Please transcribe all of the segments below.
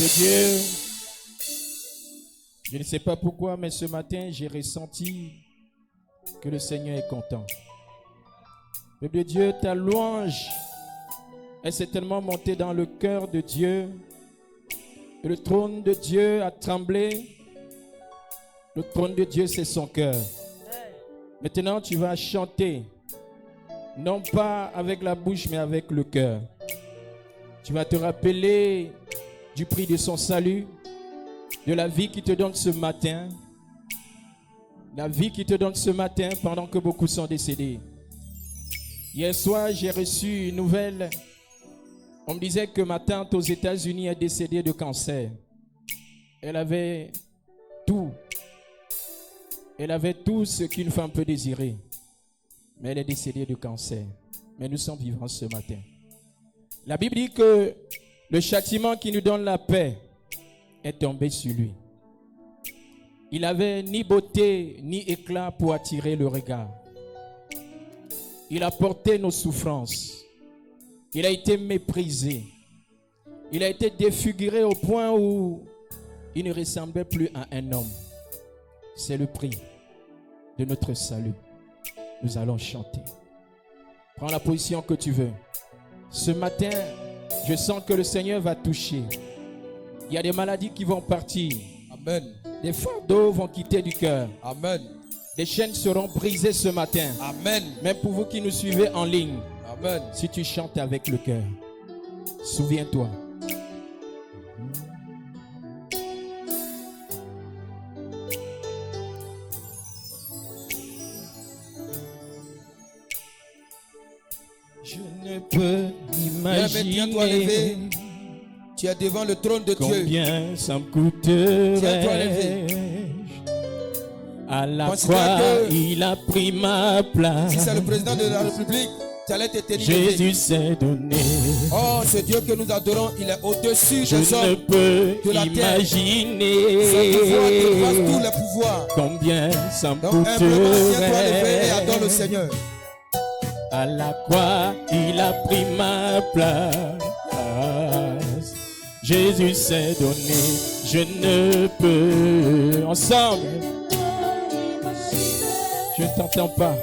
de Dieu, je ne sais pas pourquoi, mais ce matin, j'ai ressenti que le Seigneur est content. Peuple de Dieu, ta louange est certainement montée dans le cœur de Dieu. Et le trône de Dieu a tremblé. Le trône de Dieu, c'est son cœur. Maintenant, tu vas chanter, non pas avec la bouche, mais avec le cœur. Tu vas te rappeler du prix de son salut, de la vie qu'il te donne ce matin. La vie qu'il te donne ce matin pendant que beaucoup sont décédés. Hier soir, j'ai reçu une nouvelle. On me disait que ma tante aux États-Unis est décédée de cancer. Elle avait tout. Elle avait tout ce qu'une femme peut désirer. Mais elle est décédée de cancer. Mais nous sommes vivants ce matin. La Bible dit que le châtiment qui nous donne la paix est tombé sur lui. Il n'avait ni beauté ni éclat pour attirer le regard. Il a porté nos souffrances. Il a été méprisé. Il a été défiguré au point où il ne ressemblait plus à un homme. C'est le prix de notre salut. Nous allons chanter. Prends la position que tu veux. Ce matin, je sens que le Seigneur va toucher. Il y a des maladies qui vont partir. Amen. Des fardeaux vont quitter du cœur. Amen. Des chaînes seront brisées ce matin. Amen. Même pour vous qui nous suivez en ligne. Amen. Si tu chantes avec le cœur, souviens-toi. Je ne peux Tiens-toi levé. imaginer Tu es devant le trône de Dieu. combien ça me coûterait. Tiens-toi levé. À la Considère croix, que il a pris ma place. Si c'est le président de la République, tu allais t'éterniser. Jésus s'est donné. Oh, ce Dieu que nous adorons, il est au-dessus Je des ne hommes. peux de la terre. imaginer Son pouvoir dépasse tous les pouvoirs. combien ça me Donc, humblement, tiens-toi levé et coûterait. adore le Seigneur. À la croix, il a pris ma place. Jésus s'est donné. Je ne peux. Ensemble. Je ne t'entends pas.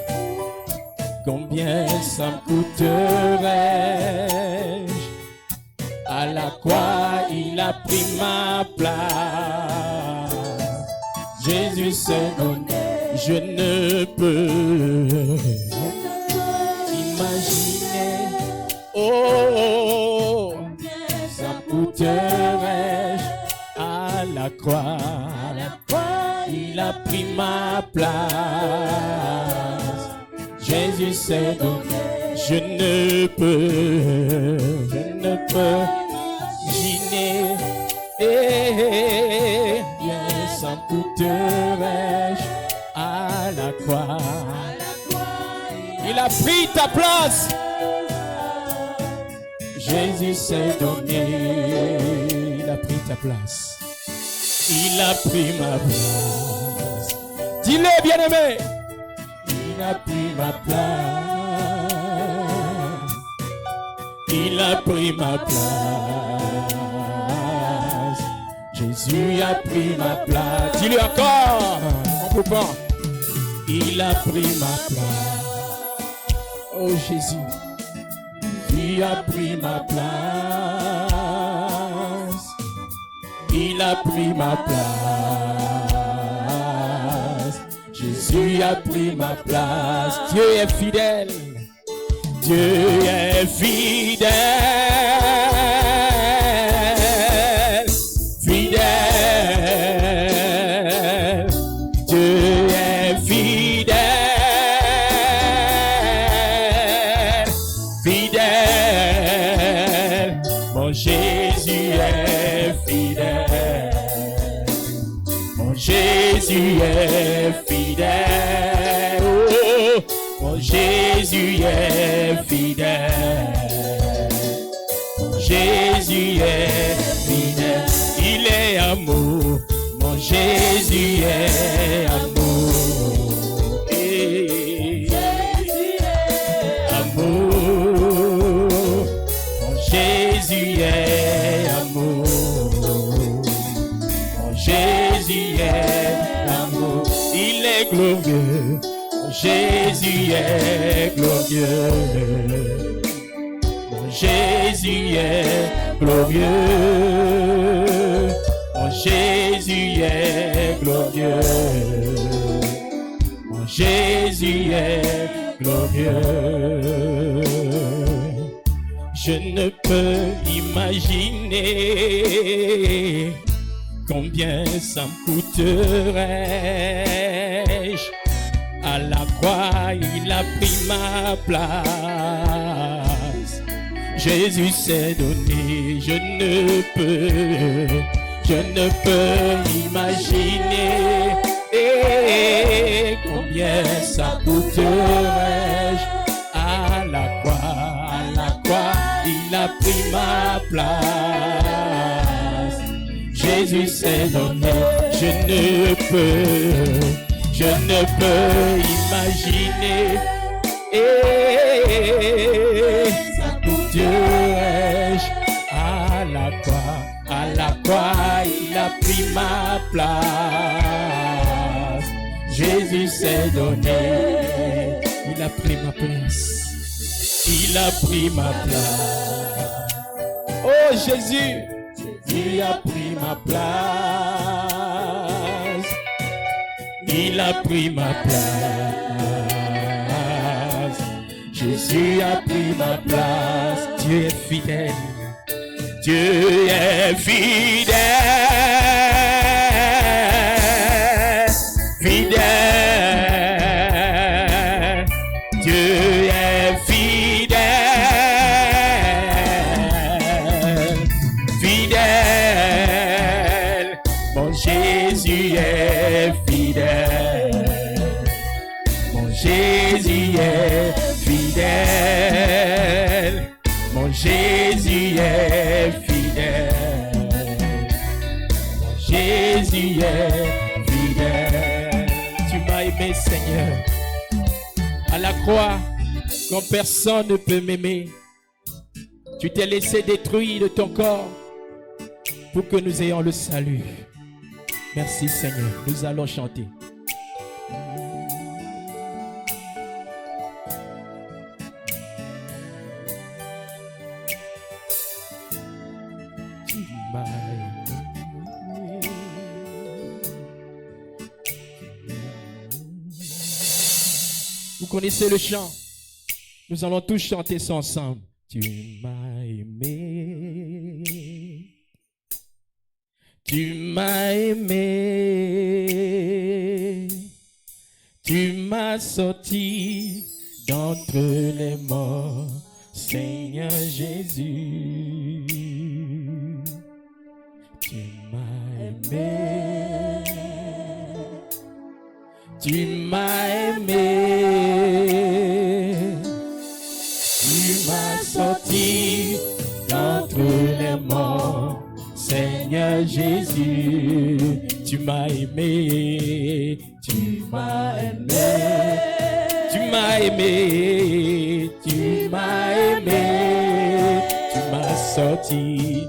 Combien ça me coûterait. À la croix, il a pris ma place. Jésus s'est donné. Je ne peux imaginer. Oh, ça me coûterait. À la croix, il a pris ma place. Jésus s'est donné. Je ne peux imaginer. Bien ça me coûterait. À la croix, il a pris ta place. Jésus s'est donné. Il a pris ta place. Il a pris ma place. Dis-le, bien-aimé. Il a pris ma place. Il a pris ma place. Jésus a pris ma place. Dis-le encore. En coupant. Il a pris ma place. Oh Jésus. Il a pris ma place. Il a pris ma place. Jésus a pris ma place. Dieu est fidèle. Dieu est fidèle. Fidèle. Dieu est fidèle. Fidèle. Mon Jésus est fidèle. Mon Jésus est fidèle. Oh, mon Jésus est fidèle. Mon Jésus est fidèle. Il est amour. Mon Jésus est amour. Et amour. Mon Jésus est amour. glorieux. Mon Jésus est glorieux. Mon Jésus est glorieux. Mon Jésus est glorieux. Mon Jésus est glorieux. Je ne peux imaginer combien ça me coûterait. À la croix, il a pris ma place. Jésus s'est donné, je ne peux imaginer combien ça coûterait. À la croix, il a pris ma place. Jésus s'est donné, je ne peux imaginer ça coûterait. À la croix, il a pris ma place. Jésus s'est donné, il a pris ma place. Il a pris ma place. Oh Jésus, il a pris ma place. Il a pris ma place. Jésus a pris ma place. Dieu est fidèle. Dieu est fidèle. Fidèle. Dieu est fidèle. Fidèle. Mon Jésus est fidèle. Mon Jésus est fidèle. Mon Jésus est fidèle. Mon Jésus est fidèle. Tu m'as aimé, Seigneur. À la croix, quand personne ne peut m'aimer, tu t'es laissé détruire de ton corps pour que nous ayons le salut. Merci, Seigneur. Nous allons chanter. Vous connaissez le chant. Nous allons tous chanter ça ensemble. Tu m'as aimé. Tu m'as aimé. Tu m'as sorti d'entre les morts, Seigneur Jésus. Tu m'as aimé. Tu m'as aimé. Tu m'as sorti d'entre les morts, Seigneur Jésus. Tu m'as aimé. Tu m'as aimé. Tu m'as aimé. Tu m'as aimé. Tu m'as sorti.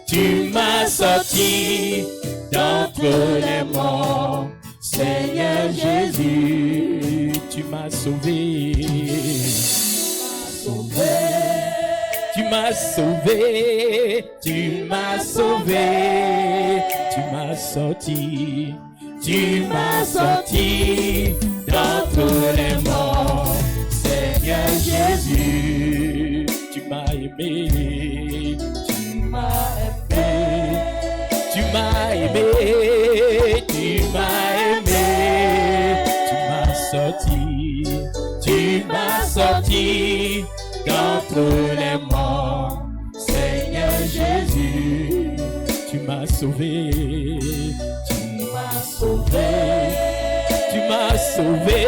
Tu m'as sorti d'entre les morts, Seigneur Jésus. Tu m'as sauvé. Tu m'as sauvé, tu m'as sauvé, tu m'as sorti, tu m'as sorti d'entre les morts, Seigneur Jésus. Tu m'as aimé, tu m'as aimé, tu m'as aimé, tu m'as aimé, tu m'as sorti, tu m'as sorti d'entre les morts, Seigneur Jésus. Tu m'as sauvé, tu m'as sauvé, tu m'as sauvé,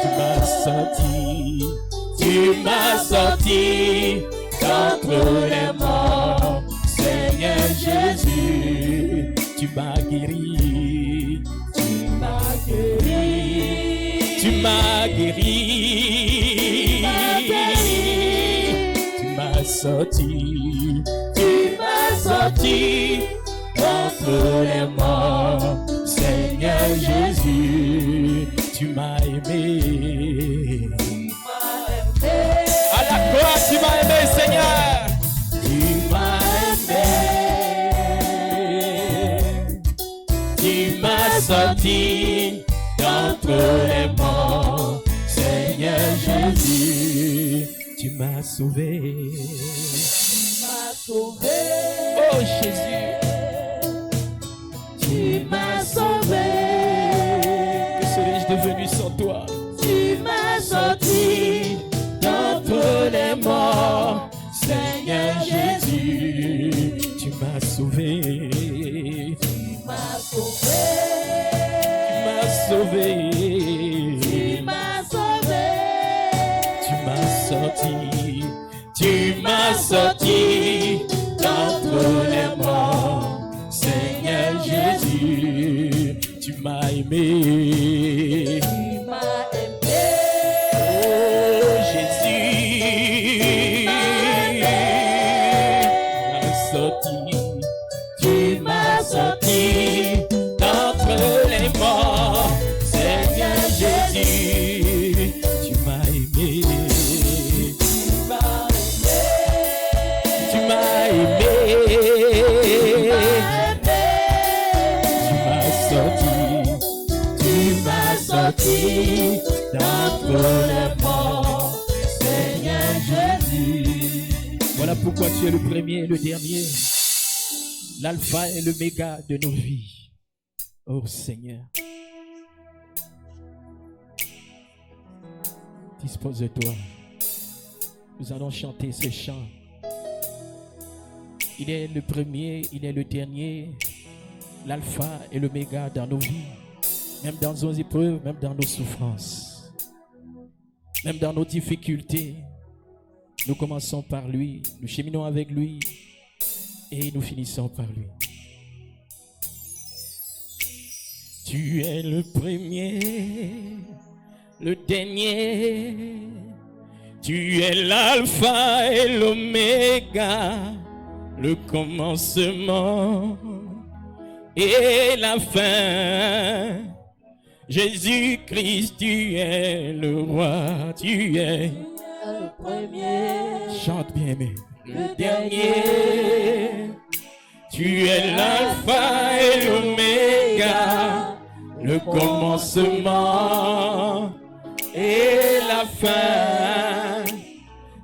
tu m'as sorti, tu m'as sorti d'entre les morts, Seigneur Jésus. Tu m'as guéri, tu m'as guéri. Tu m'as guéri, tu m'as sorti d'entre les morts. Seigneur Jésus, tu m'as aimé. À la croix, tu m'as aimé, Seigneur. Tu m'as aimé. Tu m'as sorti d'entre les morts. Seigneur Jésus, tu m'as sauvé. Oh Jésus, tu m'as sauvé. Que serais-je devenu sans toi? Tu m'as sorti d'entre les morts. Seigneur Jésus, tu m'as sauvé. Tu m'as sauvé. Tu m'as sauvé. Tu m'as sauvé. Tu m'as sorti. Tu m'as sorti d'entre les morts. Seigneur Jésus, tu m'as aimé. Tu m'as aimé. Oh Jésus, tu m'as sorti d'entre les morts. Seigneur Jésus, tu m'as aimé. Tu m'as aimé. Tu m'as sorti. Tu m'as sorti d'entre les morts. Seigneur Jésus. Voilà pourquoi tu es le premier et le dernier. L'alpha et l'oméga de nos vies. Oh Seigneur. Dispose-toi. Nous allons chanter ces chants. Il est le premier, il est le dernier. L'alpha et l'oméga dans nos vies. Même dans nos épreuves, même dans nos souffrances. Même dans nos difficultés. Nous commençons par lui. Nous cheminons avec lui. Et nous finissons par lui. Tu es le premier, le dernier. Tu es l'alpha et l'oméga, le commencement et la fin. Jésus-Christ, tu es le roi, tu es le premier. Chante bien, mais le dernier. Tu es l'alpha et l'oméga, le commencement et la fin.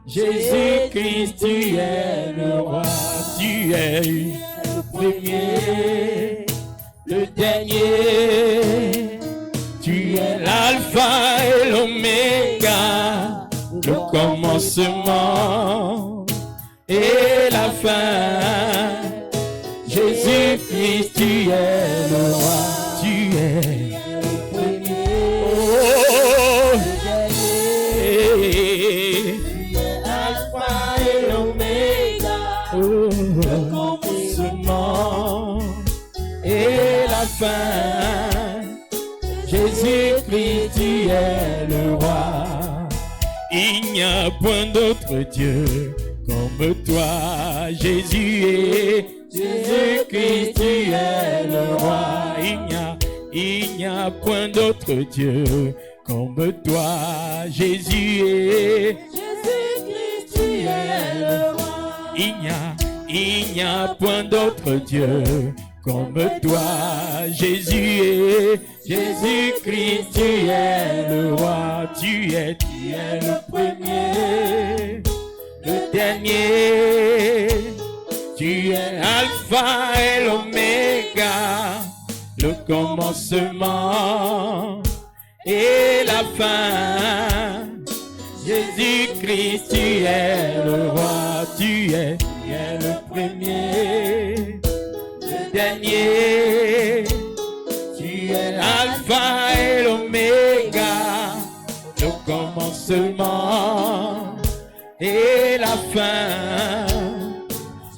Jésus-Christ, tu es le roi, tu es le premier, le dernier. Tu es l'alpha et l'oméga, le commencement et la fin. Jésus-Christ, tu es le roi, tu es le premier, le dernier. Tu es l'alpha et l'oméga, le commencement et la fin. Jésus-Christ, tu es le roi. Il n'y a point d'autre Dieu comme toi, Jésus est. Jésus-Christ, tu es le roi. Il n'y a point d'autre Dieu comme toi, Jésus est. Jésus-Christ, tu es le roi. Il n'y a point d'autre Dieu comme toi, Jésus est. Jésus-Christ, tu es le roi. Tu es le premier, le dernier. Tu es l'alpha et l'oméga, le commencement et la fin. Jésus-Christ, tu es le roi, tu es le premier, le dernier. Tu es l'alpha et l'oméga, le commencement et la fin.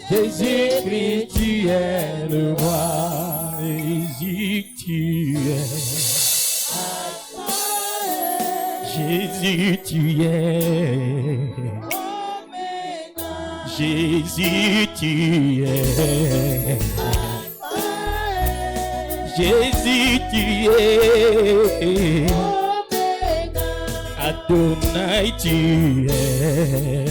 Jésus-Christ, tu es le roi. Jésus, tu es. Jésus, tu es. Jésus, tu es. Jésus, tu es Adonai, tu es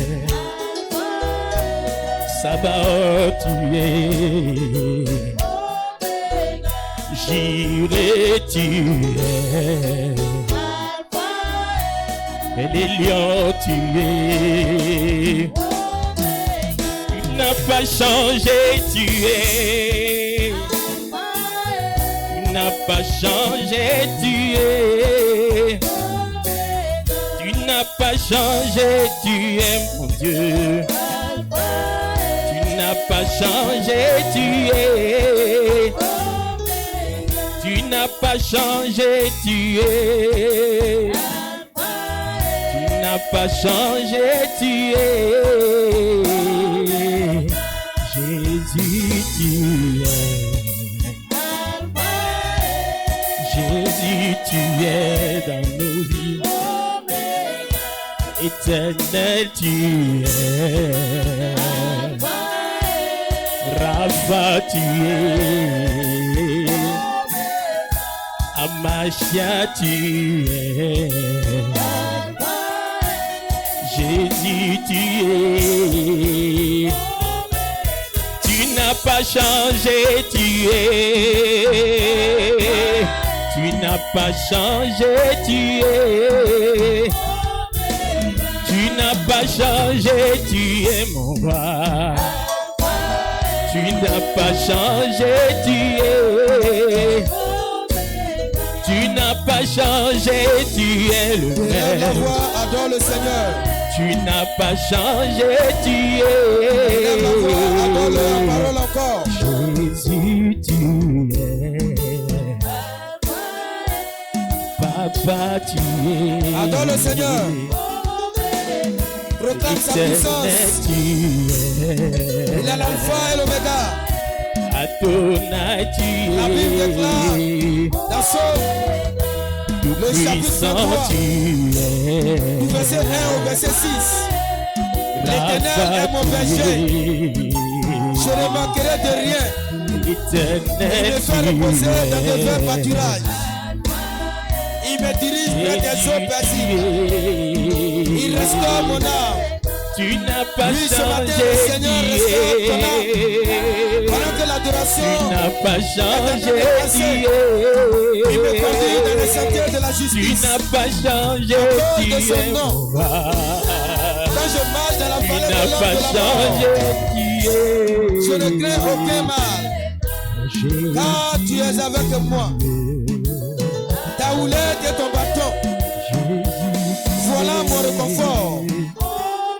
Sabaoth, tu es Jireh, tu es et les lions, tu es. Tu n'as pas changé, tu es. Tu n'as pas changé, tu es. Tu n'as pas changé, tu es mon Dieu. Tu n'as pas changé, tu es. Tu n'as pas changé, tu es. Tu n'as pas changé, tu es. Jésus, tu es. Jésus, tu es dans nos vies. Éternel, tu es. Rapha, tu es. Amashia, tu es. Jésus, tu es. Tu n'as pas changé, tu es. Tu n'as pas changé, tu es. Tu n'as pas changé, tu es mon roi. Tu n'as pas changé, tu es. Tu n'as pas changé, tu es le Élève la même. voix, adore le Seigneur. Tu n'as pas changé, tu Élève la voix, adore la es. parole encore. Jésus, tu es. Papa, tu es. Adore le Seigneur. Proclame sa puissance. Éternel, tu es. Il est l'alpha et l'oméga. Adonai, tu La Bible es. déclare dans Psaume, le chapitre Puissant, 33, tu es. du verset 1 au verset 6. L'Éternel est mon berger. Je ne manquerai de rien. Il Éternel, me fait reposer dans de verts pâturages. Il me dirige près des eaux paisibles. Il restaure mon âme. Tu n'as pas Oui, ce matin, changé, le Seigneur tu restaure ton âme. es. Pendant que l'adoration, Tu n'as pas changé, tu il me conduit dans les es. sentiers de la Tu justice. n'as pas changé, À cause tu de son es. nom. Quand je marche dans la Tu vallée de n'as l'ombre pas de la mort, changé, tu es. je ne crains aucun mal, car tu es avec moi. Ta houlette et ton bâton, voilà mon réconfort.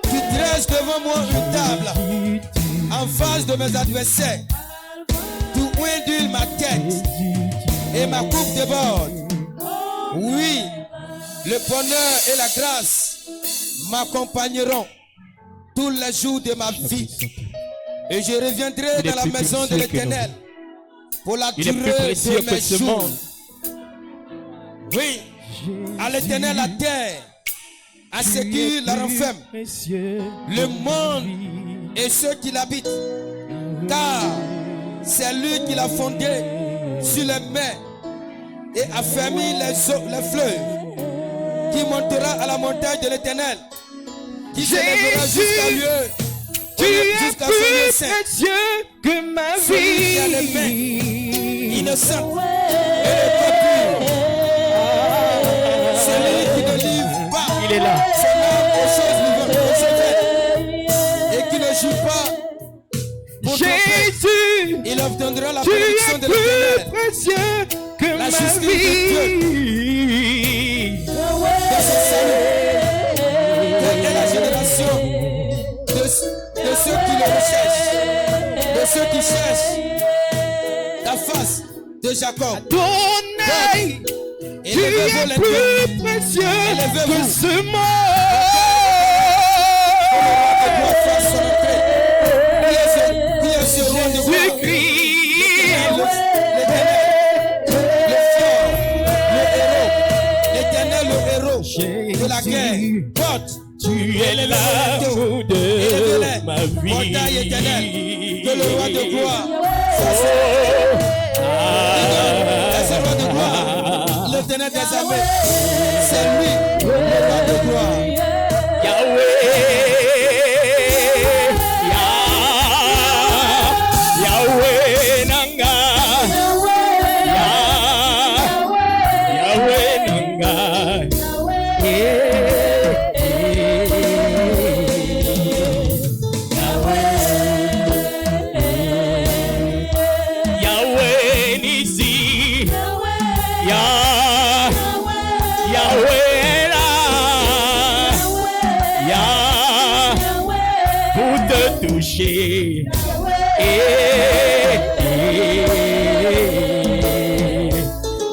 Tu dresses devant moi une table en face de mes adversaires. Tu induis ma tête et ma coupe déborde. Oui, le bonheur et la grâce m'accompagneront tous les jours de ma vie. Et je reviendrai dans la maison de l'Éternel pour la Il est plus durée précieux de que mes ce jours. monde. Oui, à l'Éternel la terre, à ce qui la renferme, le monde et ceux qui l'habitent. Car c'est lui qui l'a fondé sur les mers et a fermé les fleuves, qui montera à la montagne de l'Éternel, qui s'élèvera jusqu'à lieu. Tu es Jusqu'à son lieu plus saint. précieux que ma Celui qui a les mains vie. innocentes et les pas purs. Celui qui ne livre pas Il est là. son âme aux choses vivantes, aux choses vaines, et qui ne joue pas pour tromper. Jésus, Il obtiendra la tu bénédiction es de plus l'Éternel. précieux que La ma justice de vie. Dans son salut. Telle est la génération de ceux qui le recherchent, de ceux qui cherchent la face de Jacob. Adonai, tu Élevez-vous es les plus dieux. précieux que Élevez-vous. ce Que monde. le roi fasse son entrée. Qui est ce roi de gloire? L'Éternel, le héros de la guerre, porte. Tu es l'amour de ma vie. Montagne éternelle, que le roi de gloire fasse. l'Éternel des armées. C'est lui, le roi de gloire. Yahweh, Yahweh Nanga, Yahweh Nanga, Yahweh Nisi, Yahweh pour te toucher.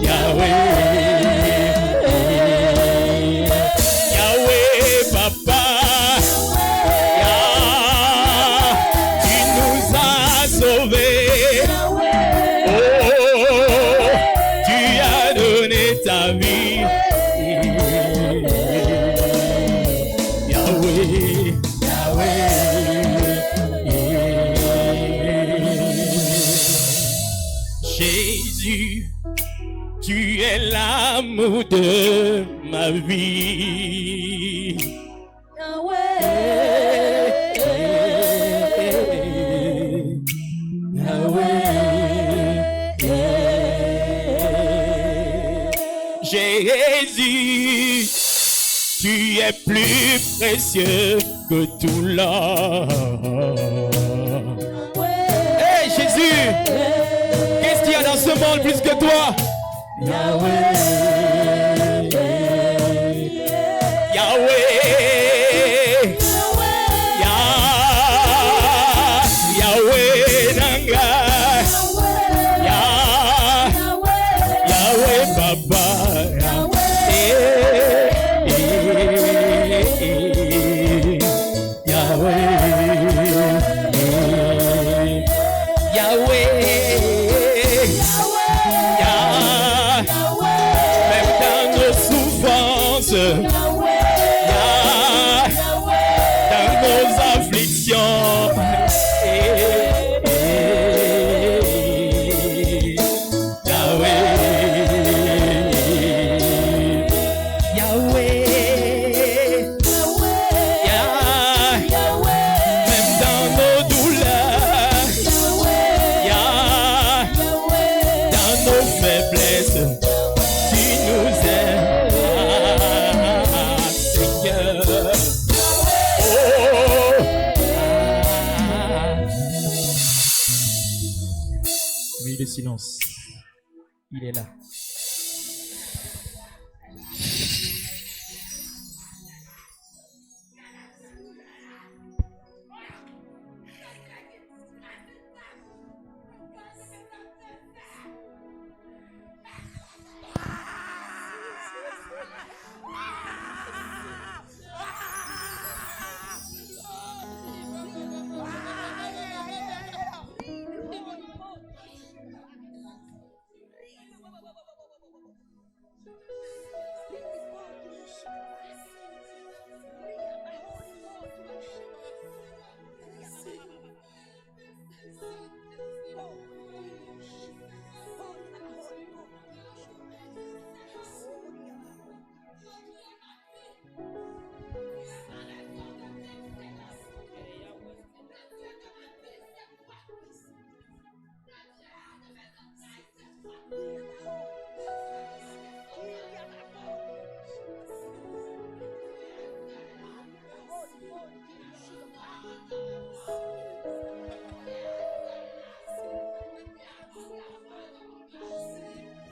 Yahweh, Yahweh Papa, tu nous as sauvés. Oh, tu as donné ta vie. Yahweh, Jésus, tu es l'amour de ma vie. Jésus, tu es plus précieux que tout l'or. Hey Jésus, qu'est-ce qu'il y a dans ce monde plus que toi? Yahweh, Yahweh, Yahweh Nanga, Yahweh Baba, même dans nos souffrances, dans nos afflictions, même dans nos douleurs, dans nos faiblesses, tu nous aimes, Seigneur. Oui, le silence, il est là.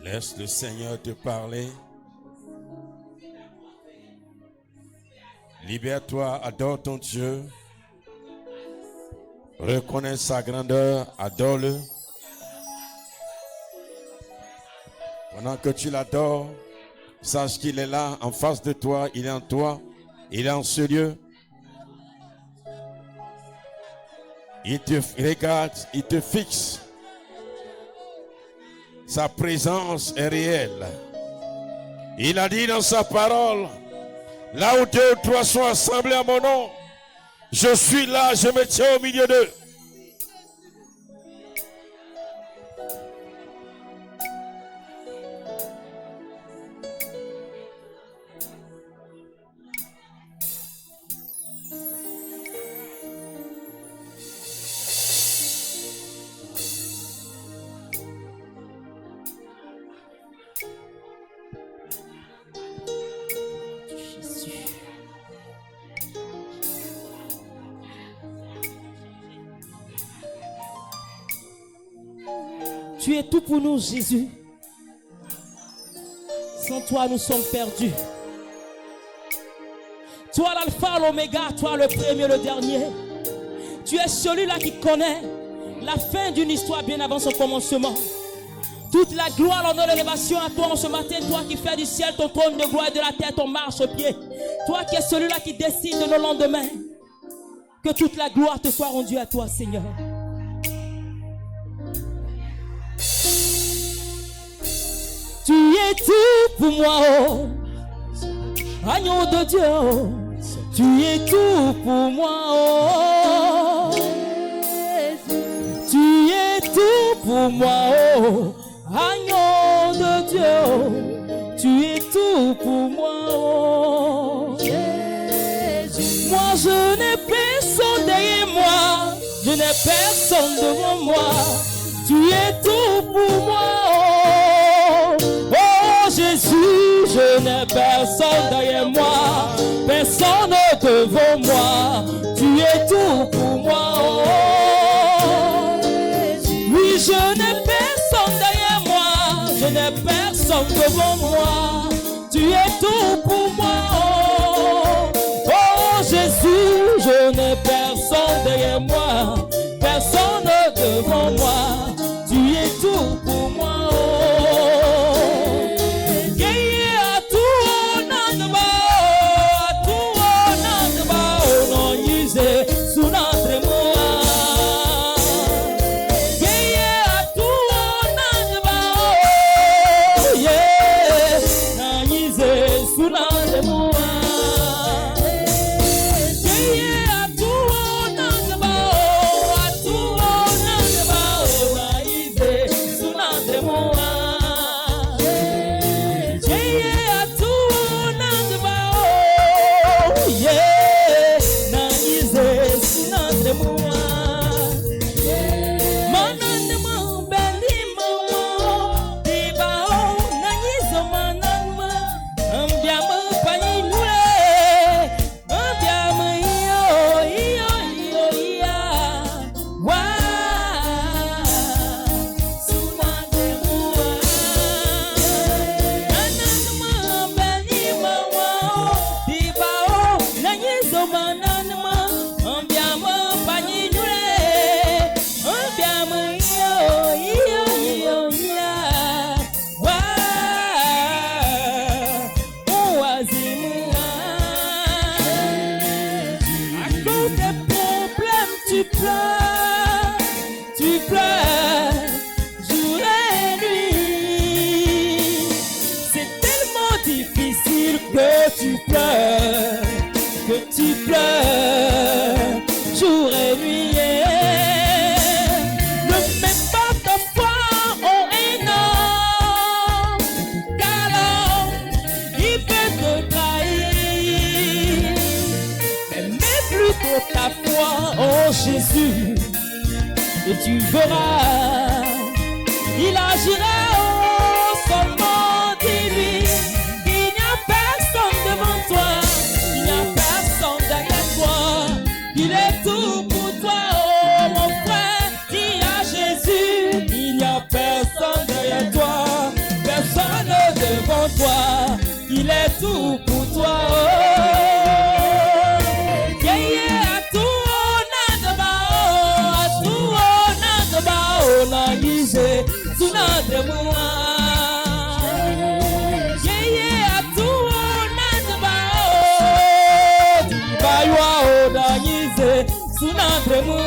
Laisse le Seigneur te parler. Libère-toi, adore ton Dieu. Reconnais sa grandeur, adore-le. Pendant que tu l'adores, sache qu'il est là, en face de toi, il est en toi, il est en ce lieu. Il te regarde, il te fixe. Sa présence est réelle. Il a dit dans sa parole, là où 2 ou 3 sont assemblés à mon nom, je suis là, je me tiens au milieu d'eux. Tu es tout pour nous, Jésus. Sans toi, nous sommes perdus. Toi, l'alpha, l'oméga, toi, le premier, le dernier. Tu es celui-là qui connaît la fin d'une histoire bien avant son commencement. Toute la gloire, l'honneur, l'élévation à toi en ce matin. Toi qui fais du ciel ton trône de gloire et de la terre ton marche-pied. Toi qui es celui-là qui décide de nos lendemains. Que toute la gloire te soit rendue à toi, Seigneur. Tu es tout pour moi, oh. Agneau de Dieu, oh. Tu es tout pour moi, oh. Tu es tout pour moi, oh. Agneau de Dieu, oh. Tu es tout pour moi, oh. Moi je n'ai personne derrière moi, je n'ai personne devant moi. Tu es tout pour moi, oh. Oh Jésus, je n'ai personne derrière moi, personne devant moi. Tu es tout pour moi, oh. Oui, je n'ai personne derrière moi, je n'ai personne devant moi. Tu es tout pour moi, oh. Oh Jésus, je n'ai personne derrière moi, personne devant moi. Tu es tout pour moi, oh. Jour et nuit, ne mets pas ta foi en un homme, car l'homme, il peut te trahir. Mais mets plutôt ta foi en Jésus, et tu verras, il agira seulement de lui. Il n'y a personne devant toi, il n'y a personne derrière toi. Il est tout pour toi, oh mon frère, dis à Jésus. Il n'y a personne derrière toi, personne devant toi. Il est tout pour toi, oh. Yeah, yeah, à tout on a de bas, à tout on a de bas, on a misé, tout notre moi. Yeah, yeah, à tout on a de bas, oh, dis bas, on a misé, tout notre moi.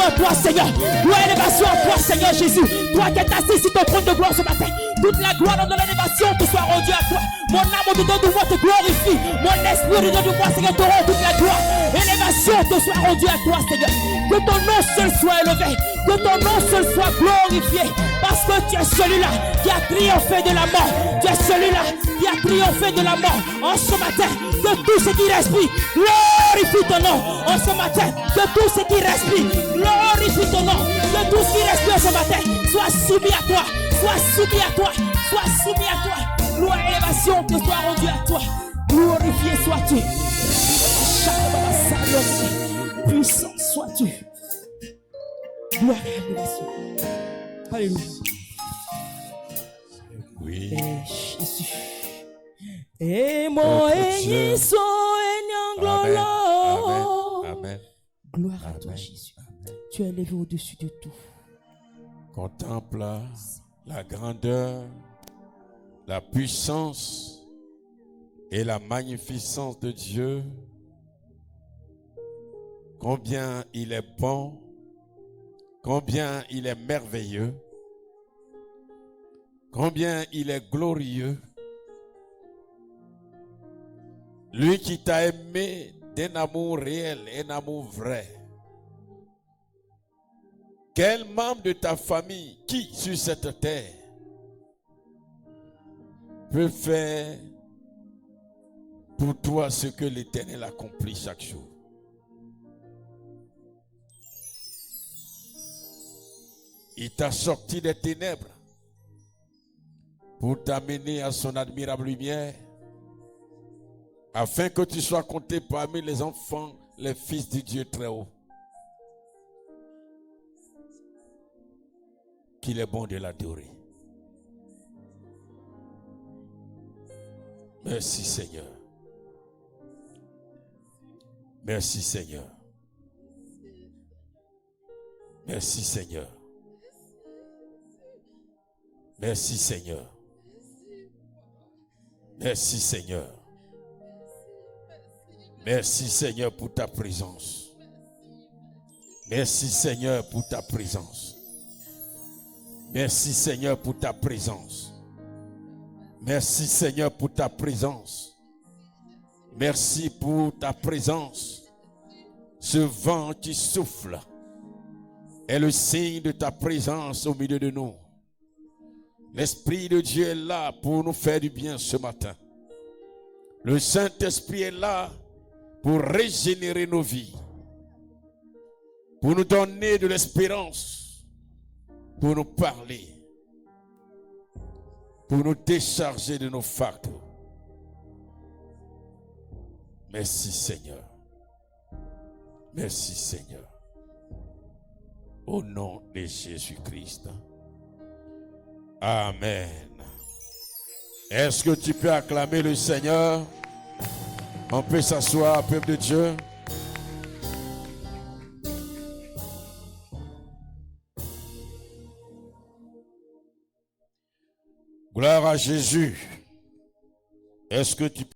À toi, Seigneur. Gloire et élévation à toi, Seigneur Jésus. Toi qui es assis sur ton trône de gloire ce matin. Toute la gloire de l'élévation élévation te soit rendue à toi. Mon âme au-dedans de moi te glorifie. Mon esprit au-dedans de moi, Seigneur, te rend toute la gloire. Élévation te soit rendue à toi, Seigneur. Que ton nom seul soit élevé. Que ton nom seul soit glorifié. Parce que tu es celui-là qui a triomphé de la mort. Tu es celui-là qui a triomphé de la mort. En ce matin, que tout ce qui respire glorifie ton nom. En ce matin, que tout ce qui respire glorifie ton nom. Que tout ce qui respire ce matin soit soumis à toi. Soit soumis à toi. Soit soumis à toi. Gloire et élévation te soit rendue à toi. Glorifié sois-tu. Puissant sois-tu. Gloire et élévation. Alléluia. Oui. Jésus. Et mon Éniso et Nyanglolo. Amen. Gloire à Amen. toi, Jésus. Tu es élevé au-dessus de tout. Contemple la grandeur, la puissance et la magnificence de Dieu. Combien il est bon, combien il est merveilleux, combien il est glorieux. Lui qui t'a aimé d'un amour réel, un amour vrai. Quel membre de ta famille, qui sur cette terre peut faire pour toi ce que l'Éternel accomplit chaque jour? Il t'a sorti des ténèbres pour t'amener à son admirable lumière, afin que tu sois compté parmi les enfants, les fils du Dieu très haut. Qu'il est bon de l'adorer. Merci Seigneur. Merci Seigneur. Merci Seigneur. Merci Seigneur. Merci Seigneur. Merci Seigneur pour ta présence. Merci Seigneur pour ta présence. Merci Seigneur pour ta présence. Merci Seigneur pour ta présence. Merci pour ta présence. Ce vent qui souffle est le signe de ta présence au milieu de nous. L'Esprit de Dieu est là pour nous faire du bien ce matin. Le Saint-Esprit est là pour régénérer nos vies, pour nous donner de l'espérance, pour nous parler, pour nous décharger de nos fardeaux. Merci Seigneur. Merci Seigneur. Au nom de Jésus-Christ. Amen. Est-ce que tu peux acclamer le Seigneur? On peut s'asseoir, peuple de Dieu. Gloire à Jésus. Est-ce que tu peux